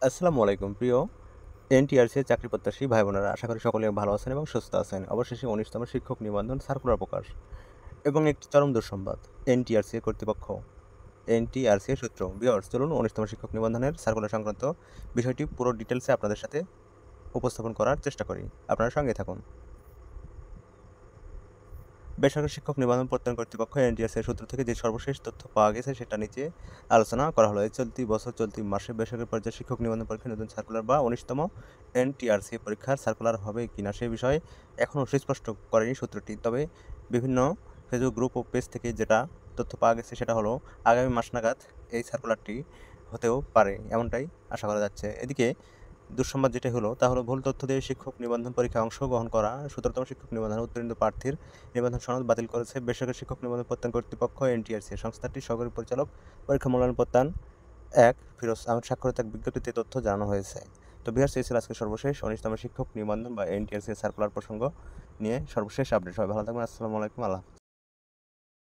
আসসালামু আলাইকুম প্রিয় এনটিআরসি চাকরি প্রত্যাশী ভাই বোনেরা, আশা করি সকলে ভালো আছেন এবং সুস্থ আছেন। অবশেষে 19তম শিক্ষক নিবন্ধন সার্কুলার প্রকাশ এবং একটি চরম দুঃসংবাদ। এনটিআরসি কর্তৃপক্ষ, এনটিআরসি সূত্র। ভিউয়ার্স, চলুন 19তম শিক্ষক নিবন্ধনের সার্কুলার সংক্রান্ত বিষয়টি পুরো ডিটেলসে আপনাদের সাথে উপস্থাপন করার চেষ্টা করি। আপনারা সঙ্গে থাকুন। বেসরকারি শিক্ষক নিবন্ধন প্রত্যয়ন কর্তৃপক্ষ এনটিআরসি সূত্র থেকে যে সর্বশেষ তথ্য পাওয়া গেছে সেটা নিচে আলোচনা করা হলো। চলতি বছর চলতি মাসে বেসরকারি পর্যায়ে শিক্ষক নিবন্ধন পরীক্ষার নতুন সার্কুলার বা 19তম এনটিআরসি পরীক্ষার সার্কুলার হবে কিনা সে বিষয়ে এখনও সুস্পষ্ট করেনি সূত্রটি। তবে বিভিন্ন ফেসবুক গ্রুপ ও পেজ থেকে যেটা তথ্য পাওয়া গেছে সেটা হলো আগামী মাস নাগাদ এই সার্কুলারটি হতেও পারে, এমনটাই আশা করা যাচ্ছে। এদিকে দুঃসংবাদ যেটা হলো তা হলো ভুল তথ্য দিয়ে শিক্ষক নিবন্ধন পরীক্ষায় অংশগ্রহণ করা 17তম শিক্ষক নিবন্ধন উত্তীর্ণ প্রার্থীর নিবন্ধন সনদ বাতিল করেছে বেসরকারি শিক্ষক নিবন্ধন প্রত্যয়ন কর্তৃপক্ষ এনটিআরসি। সংস্থাটির সহকারী পরিচালক পরীক্ষা মূল্যায়ন প্রত্যয়ন ফিরোজ আহমেদ স্বাক্ষরিত এক বিজ্ঞপ্তিতে তথ্য জানানো হয়েছে। তো ভিউয়ার্স, এই ছিল আজকে সর্বশেষ 19তম শিক্ষক নিবন্ধন বা এনটিআরসি সার্কুলার প্রসঙ্গ নিয়ে সর্বশেষ আপডেট। সবাই ভালো থাকবেন। আসসালামু আলাইকুম। আল্লাহ হাফেজ।